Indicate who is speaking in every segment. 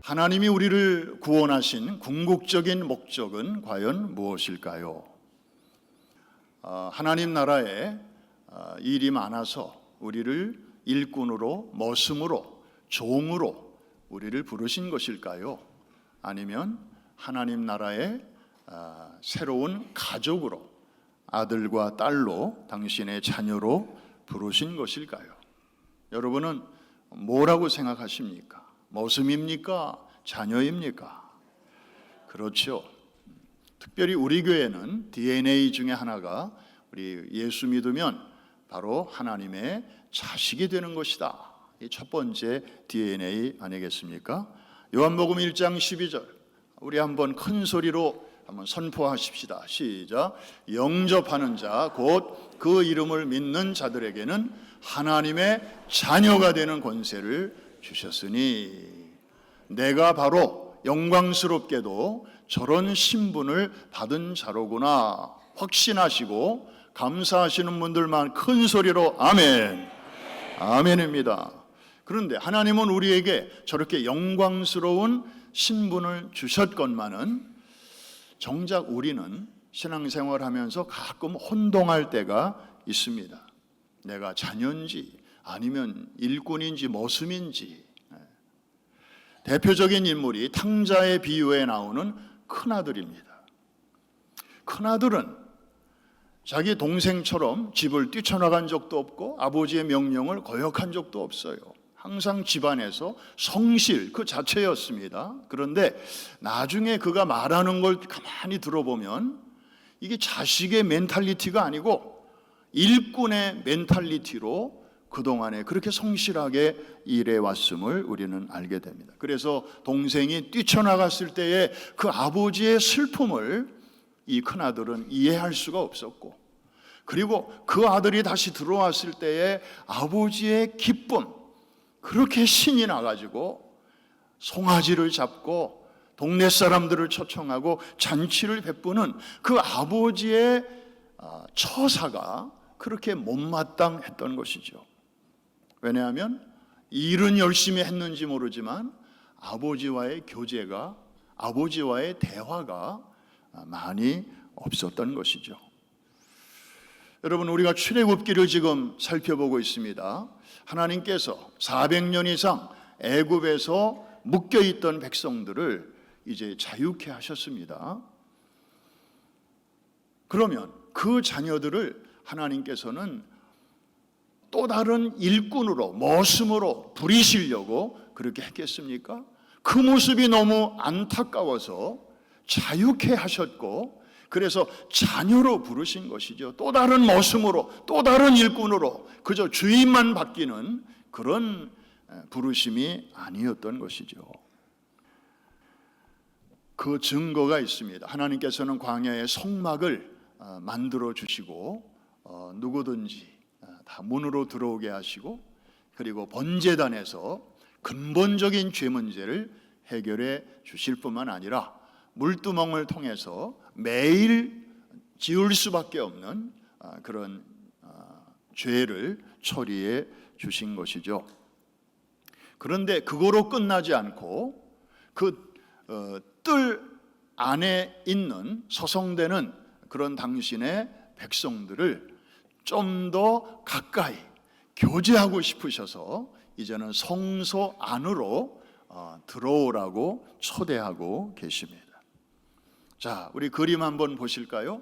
Speaker 1: 하나님이 우리를 구원하신 궁극적인 목적은 과연 무엇일까요? 하나님 나라에 일이 많아서 우리를 일꾼으로, 머슴으로, 종으로 우리를 부르신 것일까요? 아니면 하나님 나라의 새로운 가족으로, 아들과 딸로, 당신의 자녀로 부르신 것일까요? 여러분은 뭐라고 생각하십니까? 머슴입니까? 자녀입니까? 그렇죠. 특별히 우리 교회는 DNA 중에 하나가 우리 예수 믿으면 바로 하나님의 자식이 되는 것이다. 이 첫 번째 DNA 아니겠습니까? 요한복음 1장 12절 우리 한번 큰 소리로 한번 선포하십시다. 시작. 영접하는 자 곧 그 이름을 믿는 자들에게는 하나님의 자녀가 되는 권세를 주셨으니 내가 바로 영광스럽게도 저런 신분을 받은 자로구나 확신하시고 감사하시는 분들만 큰 소리로 아멘. 아멘입니다. 그런데 하나님은 우리에게 저렇게 영광스러운 신분을 주셨건만은 정작 우리는 신앙생활하면서 가끔 혼동할 때가 있습니다. 내가 자녀인지 아니면 일꾼인지 머슴인지. 대표적인 인물이 탕자의 비유에 나오는 큰아들입니다. 큰아들은 자기 동생처럼 집을 뛰쳐나간 적도 없고 아버지의 명령을 거역한 적도 없어요. 항상 집안에서 성실 그 자체였습니다. 그런데 나중에 그가 말하는 걸 가만히 들어보면 이게 자식의 멘탈리티가 아니고 일꾼의 멘탈리티로 그동안에 그렇게 성실하게 일해왔음을 우리는 알게 됩니다. 그래서 동생이 뛰쳐나갔을 때의 그 아버지의 슬픔을 이 큰아들은 이해할 수가 없었고, 그리고 그 아들이 다시 들어왔을 때의 아버지의 기쁨, 그렇게 신이 나가지고 송아지를 잡고 동네 사람들을 초청하고 잔치를 베푸는 그 아버지의 처사가 그렇게 못마땅했던 것이죠. 왜냐하면 일은 열심히 했는지 모르지만 아버지와의 교제가, 아버지와의 대화가 많이 없었던 것이죠. 여러분, 우리가 출애굽기를 지금 살펴보고 있습니다. 하나님께서 400년 이상 애굽에서 묶여있던 백성들을 이제 자유케 하셨습니다. 그러면 그 자녀들을 하나님께서는 또 다른 일꾼으로, 머슴으로 부리시려고 그렇게 했겠습니까? 그 모습이 너무 안타까워서 자유케 하셨고, 그래서 자녀로 부르신 것이죠. 또 다른 머슴으로, 또 다른 일꾼으로 그저 주인만 바뀌는 그런 부르심이 아니었던 것이죠. 그 증거가 있습니다. 하나님께서는 광야에 성막을 만들어 주시고 누구든지 다 문으로 들어오게 하시고, 그리고 번제단에서 근본적인 죄 문제를 해결해 주실 뿐만 아니라 물두멍을 통해서 매일 지을 수밖에 없는 그런 죄를 처리해 주신 것이죠. 그런데 그거로 끝나지 않고 그 뜰 안에 있는 서성대는 그런 당신의 백성들을 좀 더 가까이 교제하고 싶으셔서 이제는 성소 안으로 들어오라고 초대하고 계십니다. 자, 우리 그림 한번 보실까요?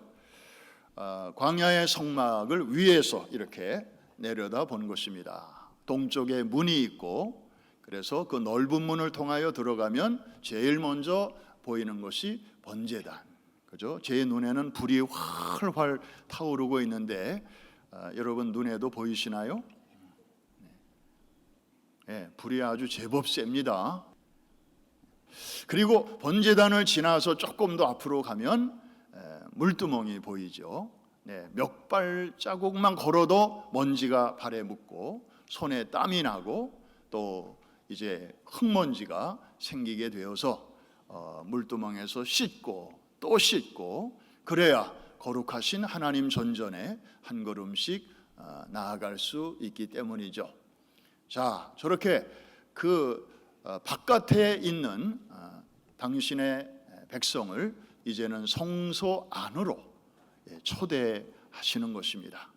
Speaker 1: 광야의 성막을 위에서 이렇게 내려다 본 것입니다. 동쪽에 문이 있고, 그래서 그 넓은 문을 통하여 들어가면 제일 먼저 보이는 것이 번제단, 그죠? 제 눈에는 불이 활활 타오르고 있는데 여러분 눈에도 보이시나요? 네, 불이 아주 제법 셉니다. 그리고 번제단을 지나서 조금 더 앞으로 가면 물두멍이 보이죠. 네, 몇 발자국만 걸어도 먼지가 발에 묻고 손에 땀이 나고 또 이제 흙먼지가 생기게 되어서 물두멍에서 씻고 또 씻고, 그래야 거룩하신 하나님 전전에 한 걸음씩 나아갈 수 있기 때문이죠. 자, 저렇게 그 바깥에 있는 당신의 백성을 이제는 성소 안으로 초대하시는 것입니다.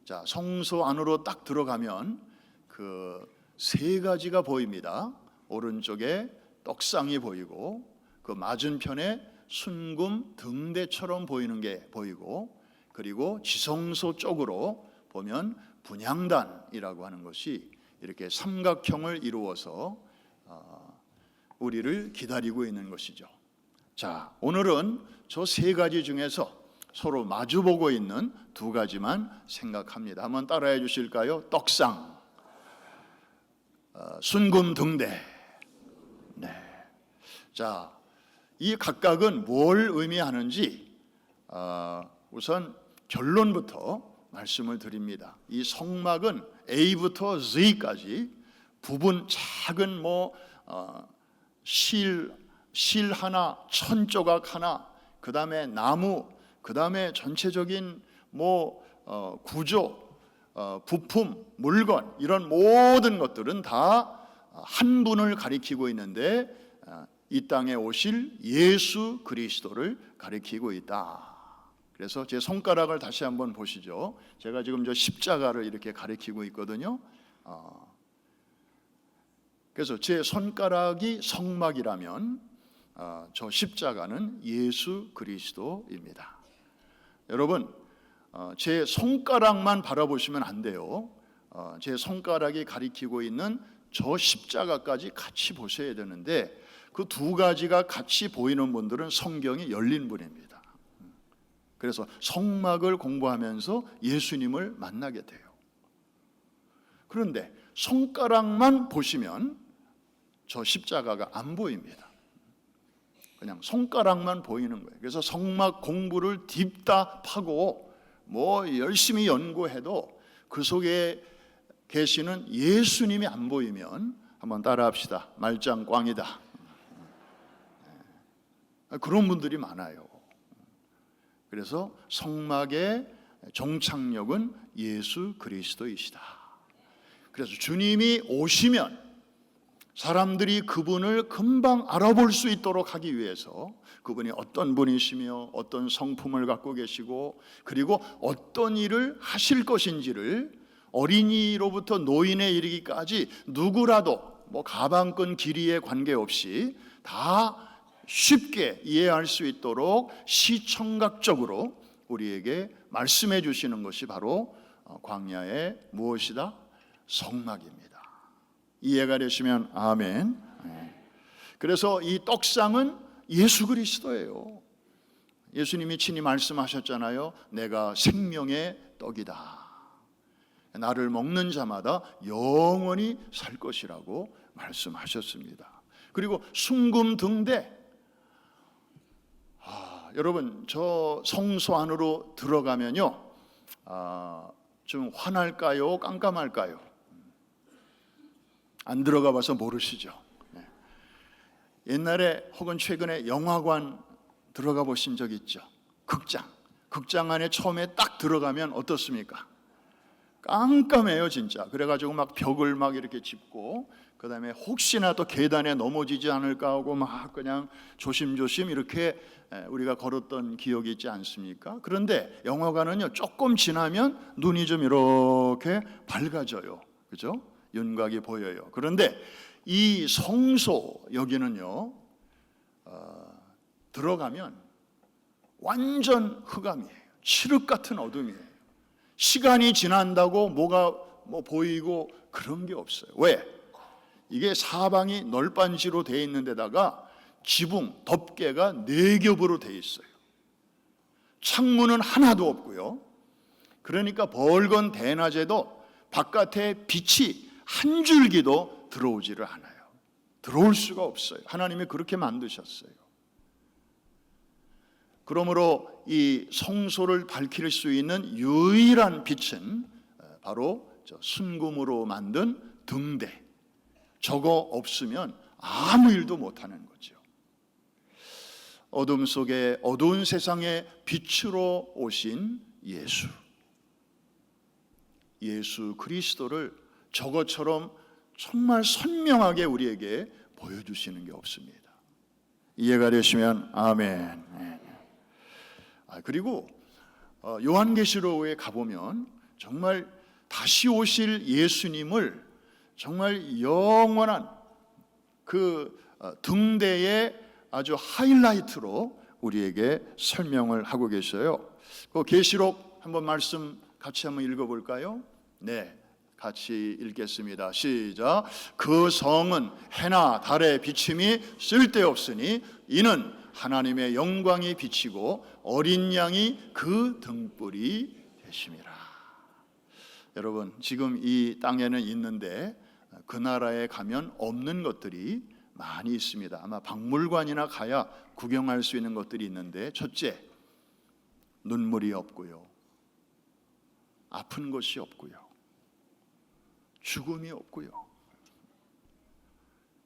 Speaker 1: 자, 성소 안으로 딱 들어가면 그 세 가지가 보입니다. 오른쪽에 떡상이 보이고 그 맞은편에 순금 등대처럼 보이는 게 보이고, 그리고 지성소 쪽으로 보면 분향단이라고 하는 것이 이렇게 삼각형을 이루어서 우리를 기다리고 있는 것이죠. 자, 오늘은 저 세 가지 중에서 서로 마주보고 있는 두 가지만 생각합니다. 한번 따라해 주실까요? 떡상, 순금 등대. 네. 자, 이 각각은 뭘 의미하는지 우선 결론부터 말씀을 드립니다. 이 성막은 A부터 Z까지 부분 작은 실 하나, 천조각 하나, 그 다음에 나무, 그 다음에 전체적인 구조, 부품, 물건, 이런 모든 것들은 다 한 분을 가리키고 있는데 이 땅에 오실 예수 그리스도를 가리키고 있다. 그래서 제 손가락을 다시 한번 보시죠. 제가 지금 저 십자가를 이렇게 가리키고 있거든요. 그래서 제 손가락이 성막이라면 저 십자가는 예수 그리스도입니다. 여러분, 제 손가락만 바라보시면 안 돼요. 제 손가락이 가리키고 있는 저 십자가까지 같이 보셔야 되는데, 그 두 가지가 같이 보이는 분들은 성경이 열린 분입니다. 그래서 성막을 공부하면서 예수님을 만나게 돼요. 그런데 손가락만 보시면 저 십자가가 안 보입니다. 그냥 손가락만 보이는 거예요. 그래서 성막 공부를 딥답하고 열심히 연구해도 그 속에 계시는 예수님이 안 보이면, 한번 따라합시다. 말짱꽝이다. 그런 분들이 많아요. 그래서 성막의 종착역은 예수 그리스도이시다. 그래서 주님이 오시면 사람들이 그분을 금방 알아볼 수 있도록 하기 위해서 그분이 어떤 분이시며 어떤 성품을 갖고 계시고 그리고 어떤 일을 하실 것인지를 어린이로부터 노인에 이르기까지 누구라도 가방끈 길이에 관계없이 다 쉽게 이해할 수 있도록 시청각적으로 우리에게 말씀해 주시는 것이 바로 광야의 무엇이다? 성막입니다. 이해가 되시면 아멘. 그래서 이 떡상은 예수 그리스도예요. 예수님이 친히 말씀하셨잖아요. 내가 생명의 떡이다. 나를 먹는 자마다 영원히 살 것이라고 말씀하셨습니다. 그리고 순금 등대. 여러분, 저 성소 안으로 들어가면요, 좀 환할까요? 깜깜할까요? 안 들어가 봐서 모르시죠. 옛날에 혹은 최근에 영화관 들어가 보신 적 있죠? 극장 안에 처음에 딱 들어가면 어떻습니까? 깜깜해요, 진짜. 그래가지고 막 벽을 막 이렇게 짚고, 그 다음에 혹시나 또 계단에 넘어지지 않을까 하고 막 그냥 조심조심 이렇게 우리가 걸었던 기억이 있지 않습니까? 그런데 영화관은요, 조금 지나면 눈이 좀 이렇게 밝아져요. 그죠? 윤곽이 보여요. 그런데 이 성소 여기는요, 들어가면 완전 흑암이에요. 칠흑 같은 어둠이에요. 시간이 지난다고 뭐가 보이고 그런 게 없어요. 왜? 이게 사방이 널빤지로 되어 있는 데다가 지붕, 덮개가 4겹으로 되어 있어요. 창문은 하나도 없고요. 그러니까 벌건 대낮에도 바깥에 빛이 한 줄기도 들어오지를 않아요. 들어올 수가 없어요. 하나님이 그렇게 만드셨어요. 그러므로 이 성소를 밝힐 수 있는 유일한 빛은 바로 순금으로 만든 등대. 저거 없으면 아무 일도 못하는 거죠. 어둠 속에 어두운 세상에 빛으로 오신 예수 그리스도를 저것처럼 정말 선명하게 우리에게 보여주시는 게 없습니다. 이해가 되시면 아멘. 그리고 요한계시록에 가보면 정말 다시 오실 예수님을 정말 영원한 그 등대의 아주 하이라이트로 우리에게 설명을 하고 계셔요. 그 계시록 한번 말씀 같이 한번 읽어볼까요? 네, 같이 읽겠습니다. 시작. 그 성은 해나 달의 비침이 쓸데없으니 이는 하나님의 영광이 비치고 어린 양이 그 등불이 되심이라. 여러분, 지금 이 땅에는 있는데 그 나라에 가면 없는 것들이 많이 있습니다. 아마 박물관이나 가야 구경할 수 있는 것들이 있는데, 첫째, 눈물이 없고요, 아픈 것이 없고요, 죽음이 없고요,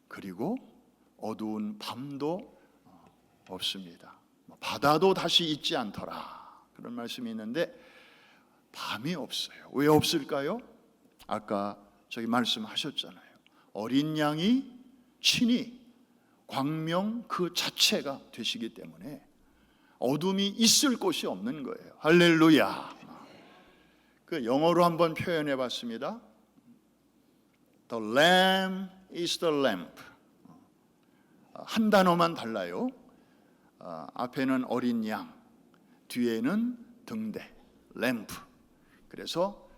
Speaker 1: 그리고 어두운 밤도 없습니다. 바다도 다시 있지 않더라, 그런 말씀이 있는데 밤이 없어요. 왜 없을까요? 아까 저기 말씀하셨잖아요. 어린 양이 친히 광명 그 자체가 되시기 때문에 어둠이 있을 곳이 없는 거예요. 할렐루야. 그 영어로 한번 표현해 봤습니다. The lamb is the lamp. 한 단어만 달라요. 앞에는 어린 양, 뒤에는 등대, 램프. 그래서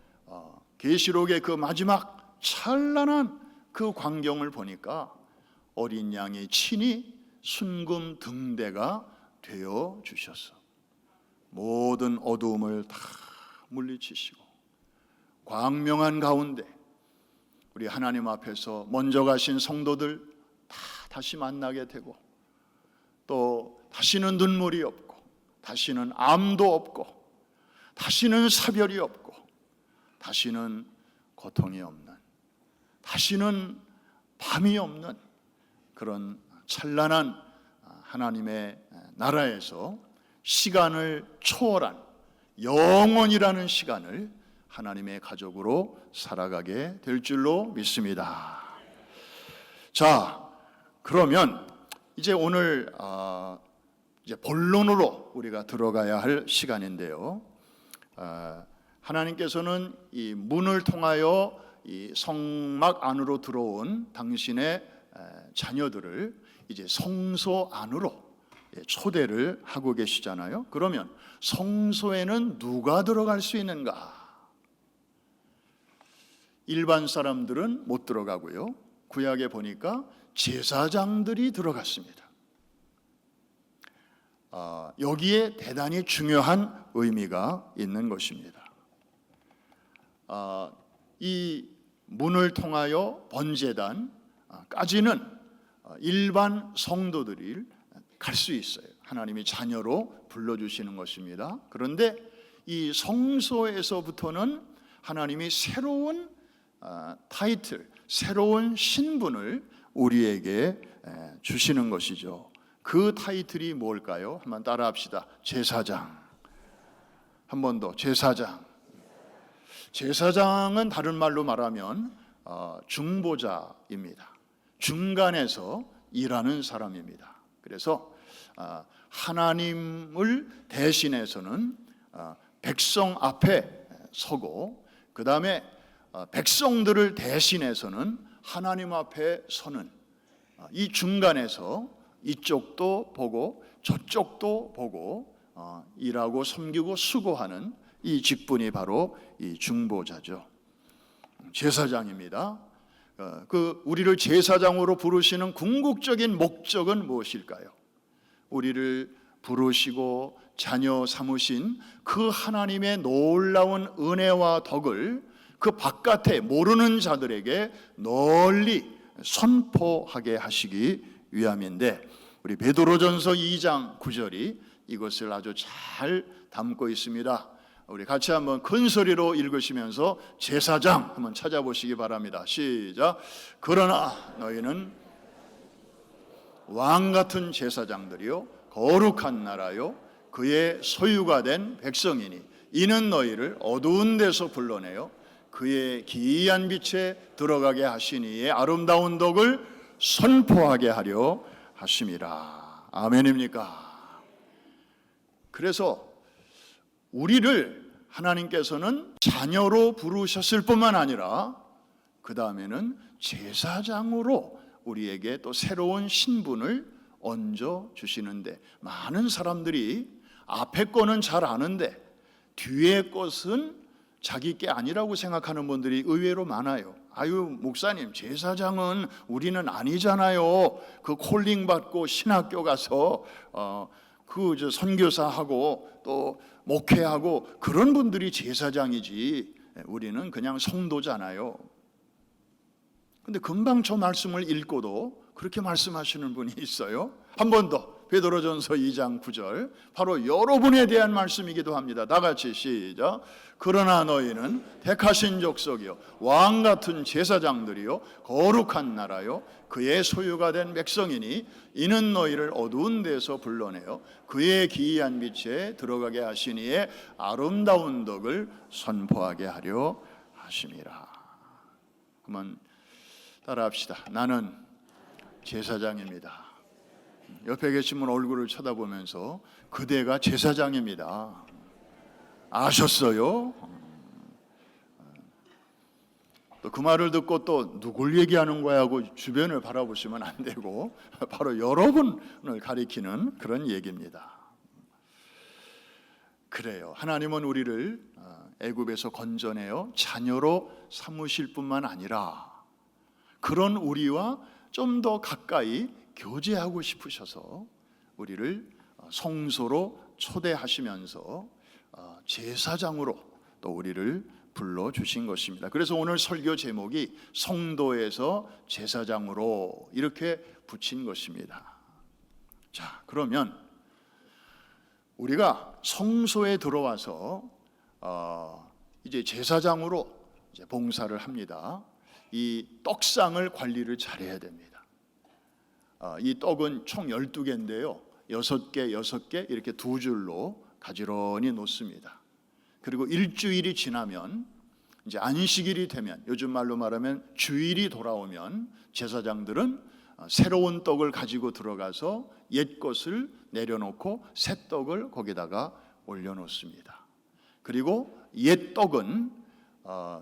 Speaker 1: 계시록의 그 마지막 찬란한 그 광경을 보니까 어린 양이 친히 순금 등대가 되어 주셔서 모든 어두움을 다 물리치시고 광명한 가운데 우리 하나님 앞에서 먼저 가신 성도들 다 다시 만나게 되고, 또 다시는 눈물이 없고, 다시는 암도 없고, 다시는 사별이 없고, 다시는 고통이 없는, 다시는 밤이 없는 그런 찬란한 하나님의 나라에서 시간을 초월한 영원이라는 시간을 하나님의 가족으로 살아가게 될 줄로 믿습니다. 자, 그러면 이제 오늘 이제 본론으로 우리가 들어가야 할 시간인데요. 하나님께서는 이 문을 통하여 이 성막 안으로 들어온 당신의 자녀들을 이제 성소 안으로 초대를 하고 계시잖아요. 그러면 성소에는 누가 들어갈 수 있는가? 일반 사람들은 못 들어가고요, 구약에 보니까 제사장들이 들어갔습니다. 여기에 대단히 중요한 의미가 있는 것입니다. 이 문을 통하여 번제단까지는 일반 성도들이 갈 수 있어요. 하나님이 자녀로 불러주시는 것입니다. 그런데 이 성소에서부터는 하나님이 새로운 타이틀, 새로운 신분을 우리에게 주시는 것이죠. 그 타이틀이 뭘까요? 한번 따라합시다. 제사장. 한 번 더. 제사장. 제사장은 다른 말로 말하면 중보자입니다. 중간에서 일하는 사람입니다. 그래서 하나님을 대신해서는 백성 앞에 서고, 그 다음에 백성들을 대신해서는 하나님 앞에 서는, 이 중간에서 이쪽도 보고 저쪽도 보고 일하고 섬기고 수고하는 이 직분이 바로 이 중보자죠. 제사장입니다. 그 우리를 제사장으로 부르시는 궁극적인 목적은 무엇일까요? 우리를 부르시고 자녀 삼으신 그 하나님의 놀라운 은혜와 덕을 그 바깥에 모르는 자들에게 널리 선포하게 하시기 위함인데, 우리 베드로전서 2장 9절이 이것을 아주 잘 담고 있습니다. 우리 같이 한번 큰 소리로 읽으시면서 제사장 한번 찾아보시기 바랍니다. 시작. 그러나 너희는 왕 같은 제사장들이요 거룩한 나라요 그의 소유가 된 백성이니 이는 너희를 어두운 데서 불러내어 그의 기이한 빛에 들어가게 하시니 아름다운 덕을 선포하게 하려 하심이라. 아멘입니까? 그래서 우리를 하나님께서는 자녀로 부르셨을 뿐만 아니라 그 다음에는 제사장으로 우리에게 또 새로운 신분을 얹어 주시는데, 많은 사람들이 앞에 거는 잘 아는데 뒤에 것은 자기 게 아니라고 생각하는 분들이 의외로 많아요. 아유, 목사님, 제사장은 우리는 아니잖아요. 그 콜링 받고 신학교 가서 선교사하고 또 목회하고 그런 분들이 제사장이지, 우리는 그냥 성도잖아요. 근데 금방 저 말씀을 읽고도 그렇게 말씀하시는 분이 있어요. 한 번 더, 베드로전서 2장 9절, 바로 여러분에 대한 말씀이기도 합니다. 다 같이 시작. 그러나 너희는 택하신 족속이요 왕 같은 제사장들이요 거룩한 나라요 그의 소유가 된 백성이니 이는 너희를 어두운 데서 불러내어 그의 기이한 빛에 들어가게 하시니에 아름다운 덕을 선포하게 하려 하심이라. 그러면 따라합시다. 나는 제사장입니다. 옆에 계신 분 얼굴을 쳐다보면서 그대가 제사장입니다. 아셨어요? 또 그 말을 듣고 또 누굴 얘기하는 거야 하고 주변을 바라보시면 안 되고, 바로 여러분을 가리키는 그런 얘기입니다. 그래요. 하나님은 우리를 애굽에서 건져내어 자녀로 삼으실 뿐만 아니라 그런 우리와 좀 더 가까이 교제하고 싶으셔서 우리를 성소로 초대하시면서 제사장으로 또 우리를 불러주신 것입니다. 그래서 오늘 설교 제목이 성도에서 제사장으로 이렇게 붙인 것입니다. 자, 그러면 우리가 성소에 들어와서 이제 제사장으로 이제 봉사를 합니다. 이 떡상을 관리를 잘해야 됩니다. 이 떡은 총 12개인데요 6개 이렇게 두 줄로 가지런히 놓습니다. 그리고 일주일이 지나면 이제 안식일이 되면, 요즘 말로 말하면 주일이 돌아오면 제사장들은 새로운 떡을 가지고 들어가서 옛 것을 내려놓고 새 떡을 거기다가 올려놓습니다. 그리고 옛 떡은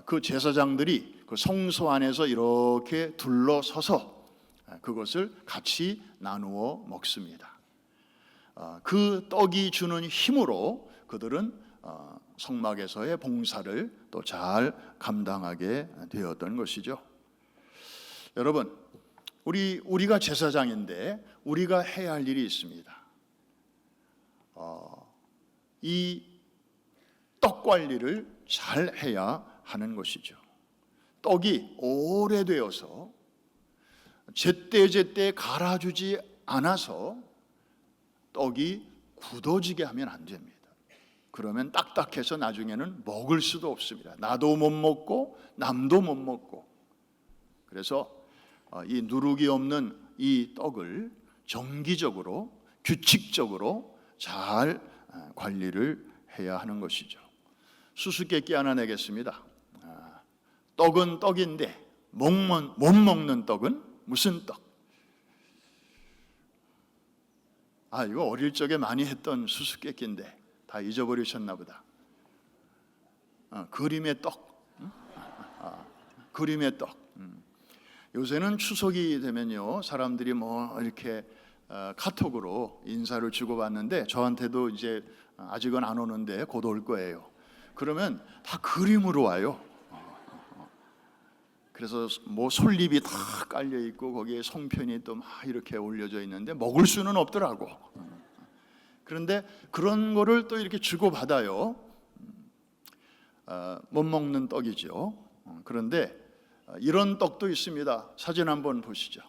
Speaker 1: 그 제사장들이 그 성소 안에서 이렇게 둘러서서 그것을 같이 나누어 먹습니다. 그 떡이 주는 힘으로 그들은 성막에서의 봉사를 또 잘 감당하게 되었던 것이죠. 여러분, 우리가 제사장인데 우리가 해야 할 일이 있습니다. 이 떡 관리를 잘 해야 하는 것이죠. 떡이 오래되어서 제때 갈아주지 않아서 떡이 굳어지게 하면 안 됩니다. 그러면 딱딱해서 나중에는 먹을 수도 없습니다. 나도 못 먹고 남도 못 먹고. 그래서 이 누룩이 없는 이 떡을 정기적으로 규칙적으로 잘 관리를 해야 하는 것이죠. 수수께끼 하나 내겠습니다. 떡은 떡인데 못 먹는 떡은 무슨 떡? 이거 어릴 적에 많이 했던 수수께끼인데 다 잊어버리셨나 보다. 그림의 떡. 그림의 떡. 요새는 추석이 되면요 사람들이 뭐 이렇게 카톡으로 인사를 주고받는데, 저한테도 이제 아직은 안 오는데 곧 올 거예요. 그러면 다 그림으로 와요. 그래서 뭐 솔잎이 다 깔려 있고 거기에 송편이 또 막 이렇게 올려져 있는데 먹을 수는 없더라고. 그런데 그런 거를 또 이렇게 주고받아요. 못 먹는 떡이죠. 그런데 이런 떡도 있습니다. 사진 한번 보시죠.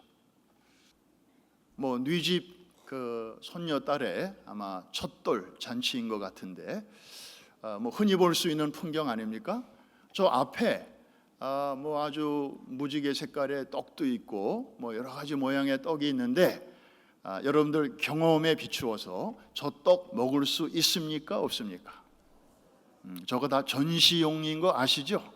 Speaker 1: 뭐 뉘집 그 손녀 딸의 아마 첫돌 잔치인 것 같은데, 뭐 흔히 볼 수 있는 풍경 아닙니까? 저 앞에 뭐 아주 무지개 색깔의 떡도 있고 뭐 여러 가지 모양의 떡이 있는데, 여러분들 경험에 비추어서 저 떡 먹을 수 있습니까? 없습니까? 저거 다 전시용인 거 아시죠?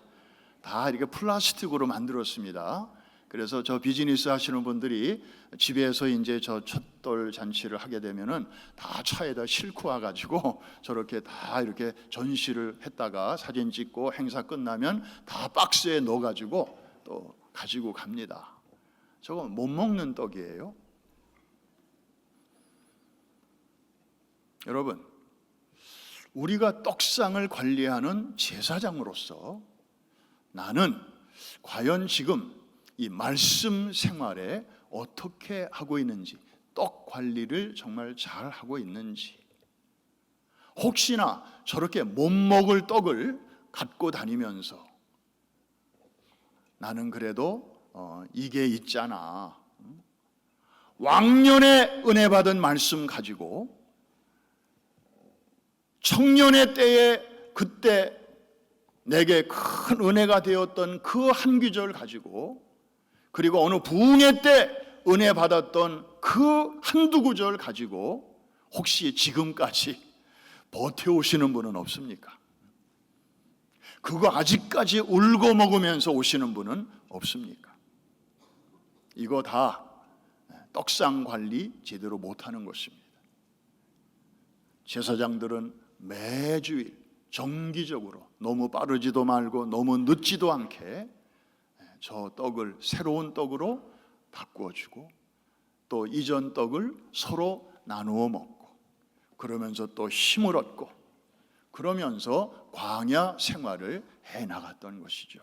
Speaker 1: 다 이렇게 플라스틱으로 만들었습니다. 그래서 저 비즈니스 하시는 분들이 집에서 이제 저 촛돌 잔치를 하게 되면은 다 차에다 싣고 와가지고 저렇게 다 이렇게 전시를 했다가 사진 찍고 행사 끝나면 다 박스에 넣어가지고 또 가지고 갑니다. 저거 못 먹는 떡이에요. 여러분, 우리가 떡상을 관리하는 제사장으로서 나는 과연 지금 이 말씀 생활에 어떻게 하고 있는지, 떡 관리를 정말 잘 하고 있는지, 혹시나 저렇게 못 먹을 떡을 갖고 다니면서 나는 그래도 이게 있잖아, 왕년에 은혜 받은 말씀 가지고 청년의 때에 그때 내게 큰 은혜가 되었던 그 한 구절 가지고, 그리고 어느 부흥회 때 은혜 받았던 그 한두 구절 가지고 혹시 지금까지 버텨오시는 분은 없습니까? 그거 아직까지 울고 먹으면서 오시는 분은 없습니까? 이거 다 떡상 관리 제대로 못하는 것입니다. 제사장들은 매주일 정기적으로 너무 빠르지도 말고 너무 늦지도 않게 저 떡을 새로운 떡으로 바꾸어 주고, 또 이전 떡을 서로 나누어 먹고, 그러면서 또 힘을 얻고, 그러면서 광야 생활을 해 나갔던 것이죠.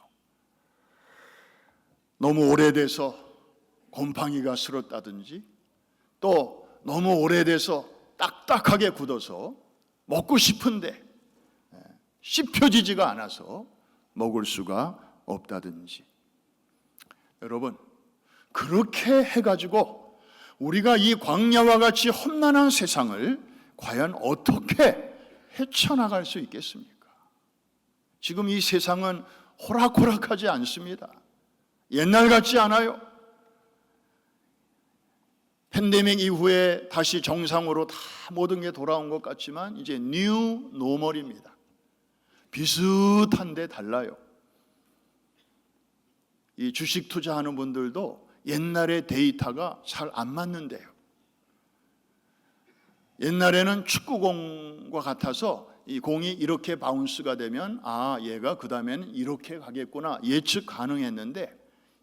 Speaker 1: 너무 오래돼서 곰팡이가 슬었다든지, 또 너무 오래돼서 딱딱하게 굳어서 먹고 싶은데 씹혀지지가 않아서 먹을 수가 없다든지, 여러분, 그렇게 해가지고 우리가 이 광야와 같이 험난한 세상을 과연 어떻게 헤쳐나갈 수 있겠습니까? 지금 이 세상은 호락호락하지 않습니다. 옛날 같지 않아요. 팬데믹 이후에 다시 정상으로 다 모든 게 돌아온 것 같지만 이제 뉴 노멀입니다. 비슷한데 달라요. 이 주식 투자하는 분들도 옛날의 데이터가 잘 안 맞는데요. 옛날에는 축구공과 같아서 이 공이 이렇게 바운스가 되면 얘가 그 다음에는 이렇게 가겠구나 예측 가능했는데,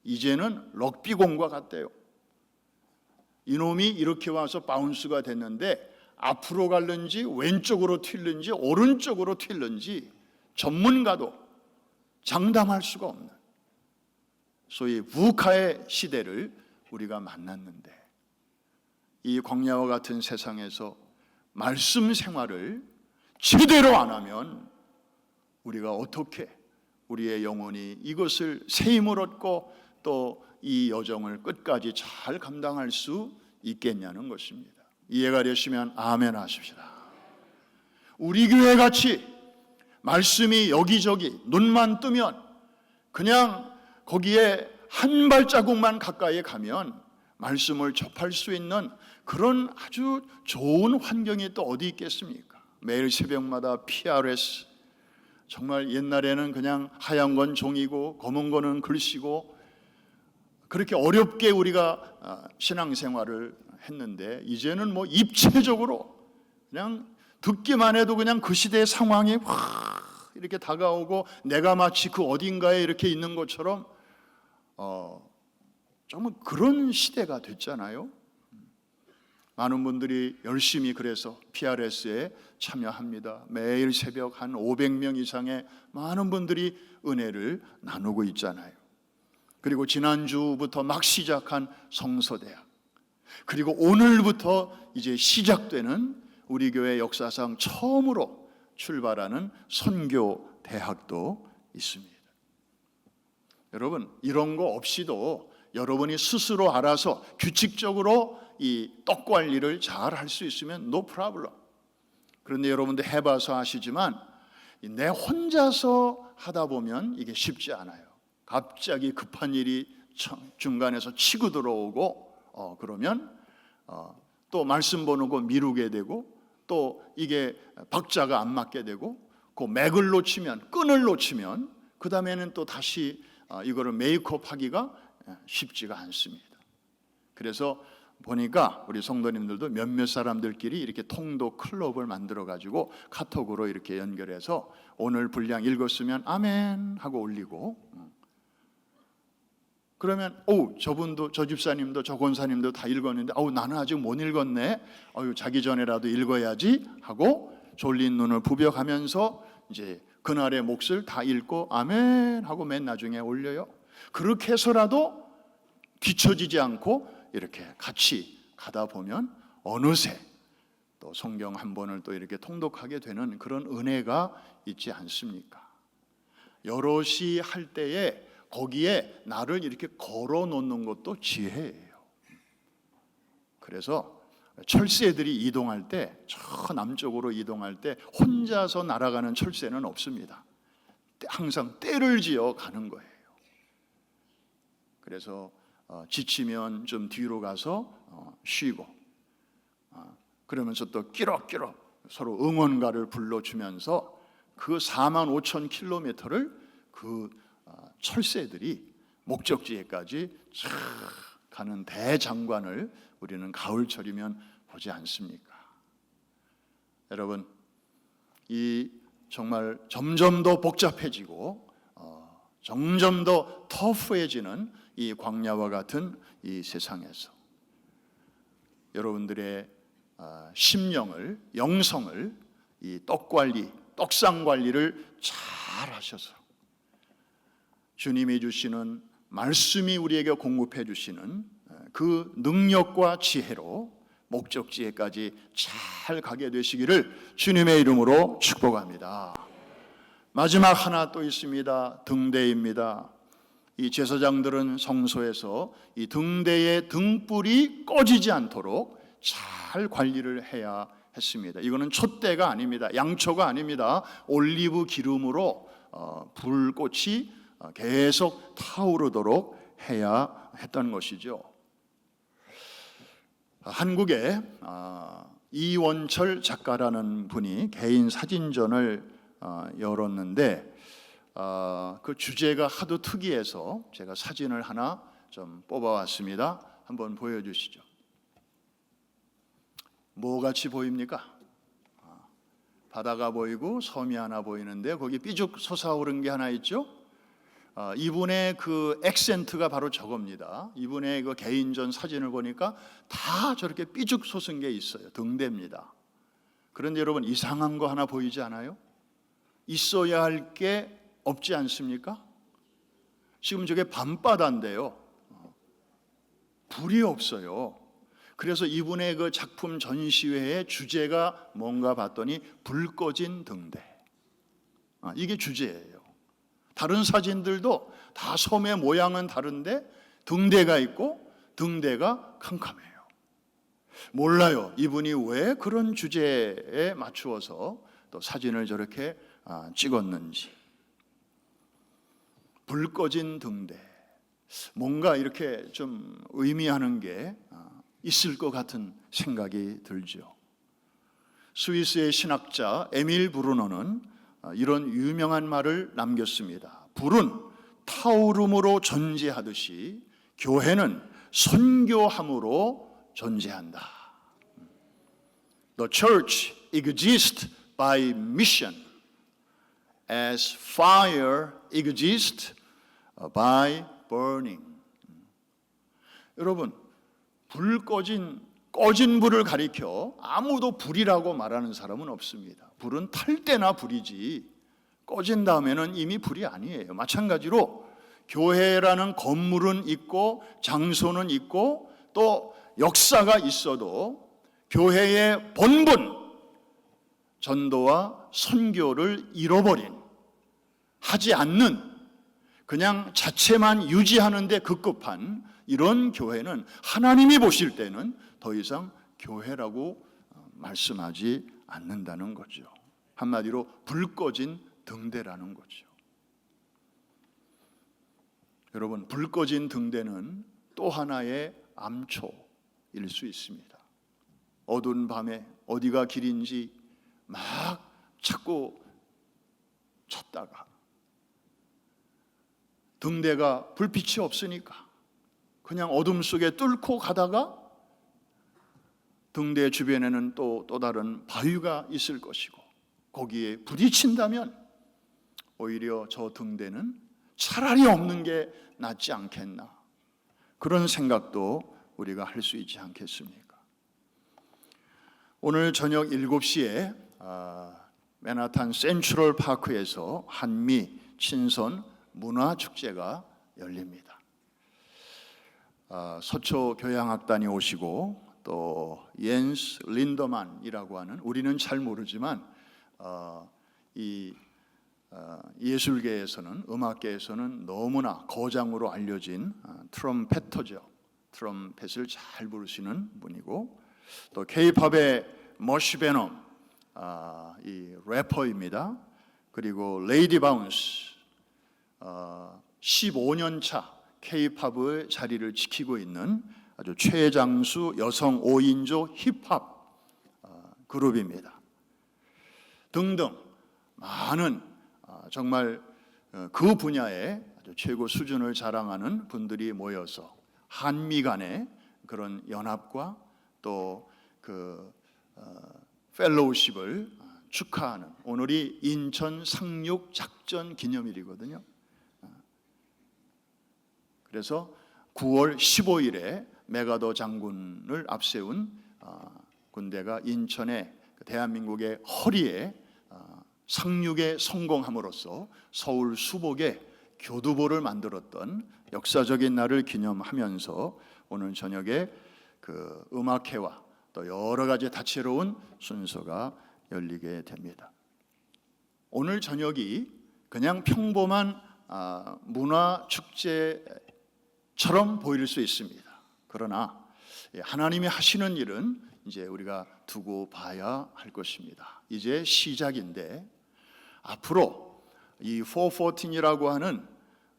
Speaker 1: 이제는 럭비공과 같대요. 이놈이 이렇게 와서 바운스가 됐는데 앞으로 갈는지 왼쪽으로 튈는지 오른쪽으로 튈는지 전문가도 장담할 수가 없는 소위 부카의 시대를 우리가 만났는데, 이 광야와 같은 세상에서 말씀 생활을 제대로 안 하면 우리가 어떻게 우리의 영혼이 이것을 새 힘을 얻고 또 이 여정을 끝까지 잘 감당할 수 있겠냐는 것입니다. 이해가 되시면 아멘 하십시다. 우리 교회 같이 말씀이 여기저기 눈만 뜨면 그냥 거기에 한 발자국만 가까이 가면 말씀을 접할 수 있는 그런 아주 좋은 환경이 또 어디 있겠습니까? 매일 새벽마다 PRS, 정말 옛날에는 그냥 하얀 건 종이고 검은 거는 글씨고 그렇게 어렵게 우리가 신앙생활을 했는데, 이제는 뭐 입체적으로 그냥 듣기만 해도 그냥 그 시대의 상황이 확 이렇게 다가오고 내가 마치 그 어딘가에 이렇게 있는 것처럼 정말 그런 시대가 됐잖아요. 많은 분들이 열심히 그래서 PRS에 참여합니다. 매일 새벽 한 500명 이상의 많은 분들이 은혜를 나누고 있잖아요. 그리고 지난주부터 막 시작한 성서대학, 그리고 오늘부터 이제 시작되는 우리 교회 역사상 처음으로 출발하는 선교대학도 있습니다. 여러분, 이런 거 없이도 여러분이 스스로 알아서 규칙적으로 이 떡 관리를 잘 할 수 있으면 no problem. 그런데 여러분들 해봐서 아시지만 내 혼자서 하다 보면 이게 쉽지 않아요. 갑자기 급한 일이 중간에서 치고 들어오고 그러면 또 말씀 보는 거 미루게 되고, 또 이게 박자가 안 맞게 되고, 그 맥을 놓치면, 끈을 놓치면 그 다음에는 또 다시 이거를 메이크업 하기가 쉽지가 않습니다. 그래서 보니까 우리 성도님들도 몇몇 사람들끼리 이렇게 통도 클럽을 만들어 가지고 카톡으로 이렇게 연결해서 오늘 분량 읽었으면 아멘 하고 올리고, 그러면 저분도, 저 집사님도, 저 권사님도 다 읽었는데 나는 아직 못 읽었네, 자기 전에라도 읽어야지 하고 졸린 눈을 부벼가면서 이제 그날의 몫을 다 읽고 아멘 하고 맨 나중에 올려요. 그렇게 해서라도 뒤처지지 않고 이렇게 같이 가다 보면 어느새 또 성경 한 번을 또 이렇게 통독하게 되는 그런 은혜가 있지 않습니까? 여럿이 할 때에 거기에 나를 이렇게 걸어 놓는 것도 지혜예요. 그래서 철새들이 이동할 때, 저 남쪽으로 이동할 때 혼자서 날아가는 철새는 없습니다. 항상 떼를 지어 가는 거예요. 그래서 지치면 좀 뒤로 가서 쉬고, 그러면서 또 끼럭끼럭 서로 응원가를 불러주면서 그 45,000km를 그 철새들이 목적지에까지 쫙 가는 대장관을 우리는 가을철이면 보지 않습니까? 여러분, 이 정말 점점 더 복잡해지고 점점 더 터프해지는 이 광야와 같은 이 세상에서 여러분들의 심령을, 영성을 이 떡관리, 떡상관리를 잘 하셔서 주님이 주시는 말씀이 우리에게 공급해 주시는 그 능력과 지혜로 목적지에까지 잘 가게 되시기를 주님의 이름으로 축복합니다. 마지막 하나 또 있습니다. 등대입니다. 이 제사장들은 성소에서 이 등대의 등불이 꺼지지 않도록 잘 관리를 해야 했습니다. 이거는 촛대가 아닙니다. 양초가 아닙니다. 올리브 기름으로 불꽃이 계속 타오르도록 해야 했던 것이죠. 한국에 이원철 작가라는 분이 개인 사진전을 열었는데 그 주제가 하도 특이해서 제가 사진을 하나 좀 뽑아왔습니다. 한번 보여주시죠. 뭐 같이 보입니까? 바다가 보이고 섬이 하나 보이는데 거기 삐죽 솟아오른 게 하나 있죠. 이분의 그 액센트가 바로 저겁니다. 이분의 그 개인전 사진을 보니까 다 저렇게 삐죽 솟은 게 있어요. 등대입니다. 그런데 여러분, 이상한 거 하나 보이지 않아요? 있어야 할 게 없지 않습니까? 지금 저게 밤바다인데요, 불이 없어요. 그래서 이분의 그 작품 전시회의 주제가 뭔가 봤더니 불 꺼진 등대, 이게 주제예요. 다른 사진들도 다 섬의 모양은 다른데 등대가 있고 등대가 캄캄해요. 몰라요, 이분이 왜 그런 주제에 맞추어서 또 사진을 저렇게 찍었는지. 불 꺼진 등대, 뭔가 이렇게 좀 의미하는 게 있을 것 같은 생각이 들죠. 스위스의 신학자 에밀 브루너는 이런 유명한 말을 남겼습니다. 불은 타오름으로 존재하듯이 교회는 선교함으로 존재한다. The church exists by mission as fire exists by burning. 여러분, 꺼진 불을 가리켜 아무도 불이라고 말하는 사람은 없습니다. 불은 탈 때나 불이지 꺼진 다음에는 이미 불이 아니에요. 마찬가지로 교회라는 건물은 있고 장소는 있고 또 역사가 있어도 교회의 본분, 전도와 선교를 잃어버린, 하지 않는, 그냥 자체만 유지하는 데 급급한 이런 교회는 하나님이 보실 때는 더 이상 교회라고 말씀하지 않는다는 거죠. 한마디로 불 꺼진 등대라는 거죠. 여러분, 불 꺼진 등대는 또 하나의 암초일 수 있습니다. 어두운 밤에 어디가 길인지 막 찾고 찾다가 등대가 불빛이 없으니까 그냥 어둠 속에 뚫고 가다가 등대 주변에는 또 다른 바위가 있을 것이고 거기에 부딪힌다면 오히려 저 등대는 차라리 없는 게 낫지 않겠나, 그런 생각도 우리가 할 수 있지 않겠습니까? 오늘 저녁 7시에 맨하탄 센트럴 파크에서 한미 친선 문화축제가 열립니다. 서초 교향악단이 오시고 또 옌스 린더만이라고 하는, 우리는 잘 모르지만 이 예술계에서는, 음악계에서는 너무나 거장으로 알려진 트럼펫터죠. 트럼펫을 잘 부르시는 분이고, 또 K-팝의 머시 베넘, 이 래퍼입니다. 그리고 레이디 바운스, 15년 차 K-팝의 자리를 지키고 있는 아주 최장수 여성 5인조 힙합 그룹입니다. 등등 많은 정말 그 분야에 아주 최고 수준을 자랑하는 분들이 모여서 한미 간의 그런 연합과 또 그 펠로우십을 축하하는, 오늘이 인천 상륙 작전 기념일이거든요. 그래서 9월 15일에 메가더 장군을 앞세운 군대가 인천의 대한민국의 허리에 상륙에 성공함으로써 서울 수복에 교두보를 만들었던 역사적인 날을 기념하면서 오늘 저녁에 그 음악회와 또 여러 가지 다채로운 순서가 열리게 됩니다. 오늘 저녁이 그냥 평범한 문화축제처럼 보일 수 있습니다. 그러나 하나님이 하시는 일은 이제 우리가 두고 봐야 할 것입니다. 이제 시작인데 앞으로 이 414이라고 하는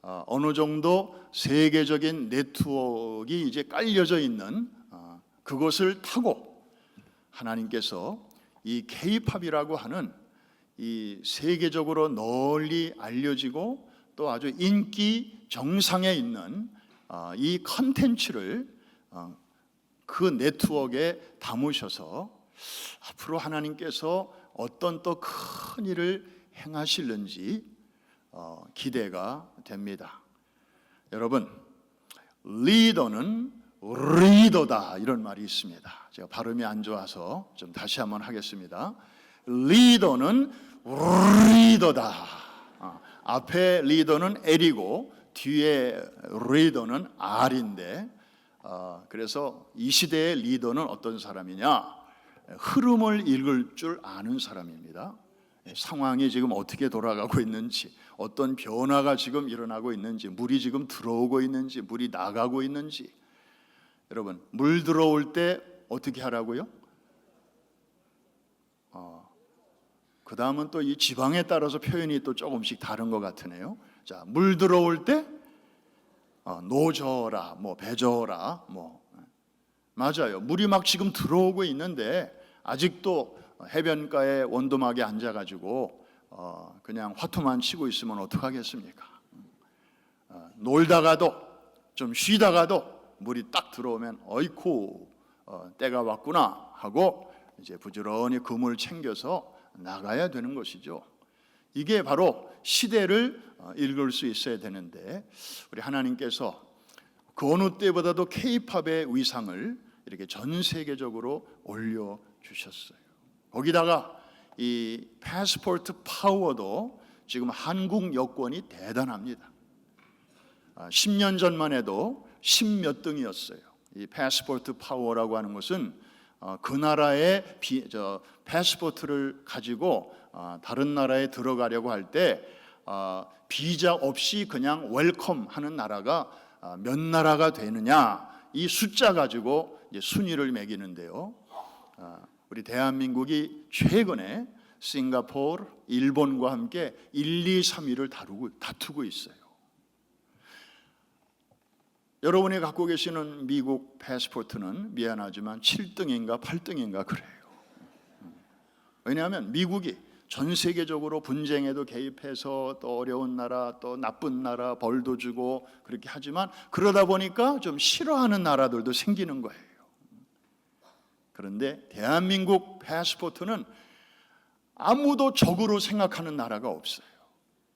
Speaker 1: 어느 정도 세계적인 네트워크가 이제 깔려져 있는 그것을 타고 하나님께서 이 K-팝이라고 하는 이 세계적으로 널리 알려지고 또 아주 인기 정상에 있는 이 컨텐츠를 그 네트워크에 담으셔서 앞으로 하나님께서 어떤 또 큰 일을 행하실는지 기대가 됩니다. 여러분, 리더는 리더다, 이런 말이 있습니다. 제가 발음이 안 좋아서 좀 다시 한번 하겠습니다. 리더는 리더다. 앞에 리더는 L이고 뒤에 리더는 R인데, 그래서 이 시대의 리더는 어떤 사람이냐? 흐름을 읽을 줄 아는 사람입니다. 상황이 지금 어떻게 돌아가고 있는지, 어떤 변화가 지금 일어나고 있는지, 물이 지금 들어오고 있는지, 물이 나가고 있는지. 여러분, 물 들어올 때 어떻게 하라고요? 그 다음은 또 이 지방에 따라서 표현이 또 조금씩 다른 것 같으네요. 자, 물 들어올 때 노저어라, 뭐 배저어라, 뭐 맞아요. 물이 막 지금 들어오고 있는데 아직도 해변가에 원두막에 앉아가지고 그냥 화투만 치고 있으면 어떡하겠습니까? 놀다가도 좀 쉬다가도 물이 딱 들어오면 어이쿠 때가 왔구나 하고 이제 부지런히 그물 챙겨서 나가야 되는 것이죠. 이게 바로 시대를 읽을 수 있어야 되는데, 우리 하나님께서 그 어느 때보다도 K-팝의 위상을 이렇게 전 세계적으로 올려주셨어요. 거기다가 이 패스포트 파워도 지금 한국 여권이 대단합니다. 10년 전만 해도 10몇 등이었어요. 이 패스포트 파워라고 하는 것은 그 나라의 패스포트를 가지고 다른 나라에 들어가려고 할 때 비자 없이 그냥 웰컴 하는 나라가 몇 나라가 되느냐, 이 숫자 가지고 이제 순위를 매기는데요. 우리 대한민국이 최근에 싱가포르, 일본과 함께 1, 2, 3위를 다투고 있어요. 여러분이 갖고 계시는 미국 패스포트는 미안하지만 7등인가 8등인가 그래요. 왜냐하면 미국이 전 세계적으로 분쟁에도 개입해서 또 어려운 나라, 또 나쁜 나라 벌도 주고 그렇게 하지만 그러다 보니까 좀 싫어하는 나라들도 생기는 거예요. 그런데 대한민국 패스포트는 아무도 적으로 생각하는 나라가 없어요.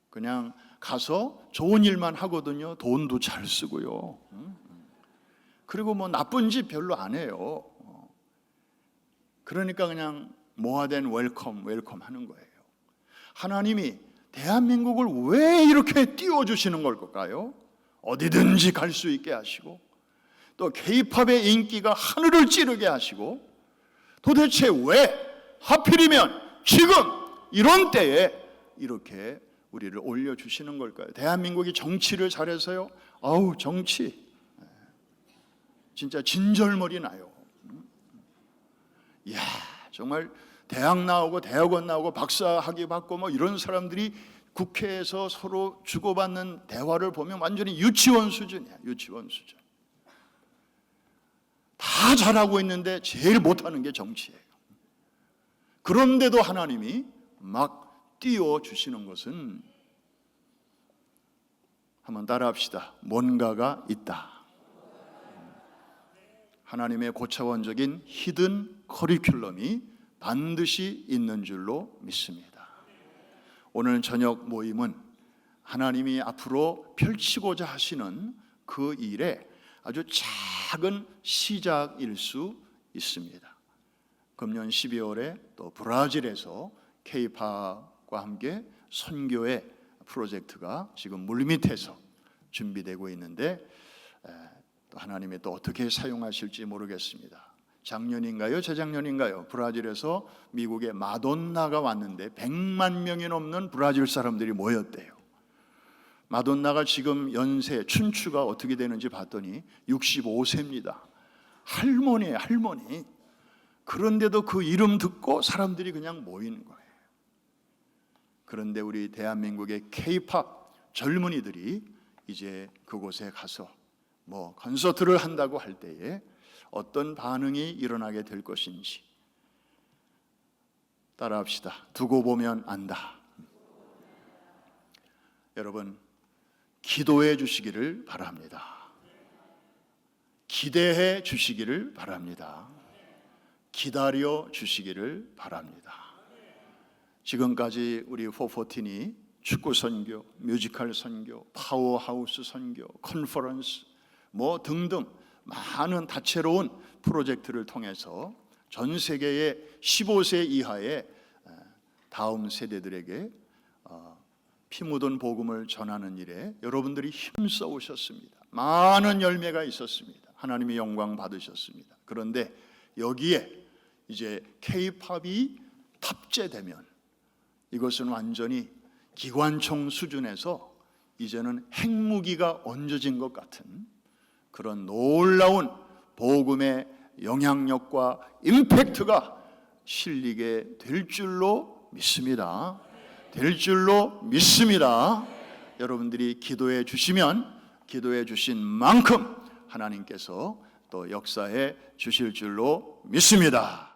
Speaker 1: 그냥 가서 좋은 일만 하거든요. 돈도 잘 쓰고요. 그리고 뭐 나쁜 짓 별로 안 해요. 그러니까 그냥 모아된 웰컴 하는 거예요. 하나님이 대한민국을 왜 이렇게 띄워주시는 걸까요? 어디든지 갈 수 있게 하시고 또 K-팝의 인기가 하늘을 찌르게 하시고 도대체 왜 하필이면 지금 이런 때에 이렇게 우리를 올려주시는 걸까요? 대한민국이 정치를 잘해서요? 아우 정치 진짜 진절머리 나요. 이야 정말 대학 나오고 대학원 나오고 박사학위 받고 뭐 이런 사람들이 국회에서 서로 주고받는 대화를 보면 완전히 유치원 수준이야. 유치원 수준. 다 잘하고 있는데 제일 못하는 게 정치예요. 그런데도 하나님이 막 띄워주시는 것은 한번 따라합시다. 뭔가가 있다. 하나님의 고차원적인 히든 커리큘럼이 반드시 있는 줄로 믿습니다. 오늘 저녁 모임은 하나님이 앞으로 펼치고자 하시는 그 일의 아주 작은 시작일 수 있습니다. 금년 12월에 또 브라질에서 K-팝과 함께 선교의 프로젝트가 지금 물밑에서 준비되고 있는데 또 하나님이 또 어떻게 사용하실지 모르겠습니다. 작년인가요? 재작년인가요? 브라질에서 미국의 마돈나가 왔는데 100만 명이 넘는 브라질 사람들이 모였대요. 마돈나가 지금 연세, 춘추가 어떻게 되는지 봤더니 65세입니다. 할머니예요, 할머니. 그런데도 그 이름 듣고 사람들이 그냥 모이는 거예요. 그런데 우리 대한민국의 K-팝 젊은이들이 이제 그곳에 가서 뭐 콘서트를 한다고 할 때에 어떤 반응이 일어나게 될 것인지 따라합시다. 두고 보면 안다. 여러분 기도해 주시기를 바랍니다. 기대해 주시기를 바랍니다. 기다려 주시기를 바랍니다. 지금까지 우리 414이 축구 선교, 뮤지컬 선교, 파워하우스 선교, 컨퍼런스 뭐 등등 많은 다채로운 프로젝트를 통해서 전 세계의 15세 이하의 다음 세대들에게 피 묻은 복음을 전하는 일에 여러분들이 힘써 오셨습니다. 많은 열매가 있었습니다. 하나님의 영광 받으셨습니다. 그런데 여기에 이제 K-팝이 탑재되면 이것은 완전히 기관총 수준에서 이제는 핵무기가 얹어진 것 같은 그런 놀라운 복음의 영향력과 임팩트가 실리게 될 줄로 믿습니다. 될 줄로 믿습니다. 여러분들이 기도해 주시면 기도해 주신 만큼 하나님께서 또 역사해 주실 줄로 믿습니다.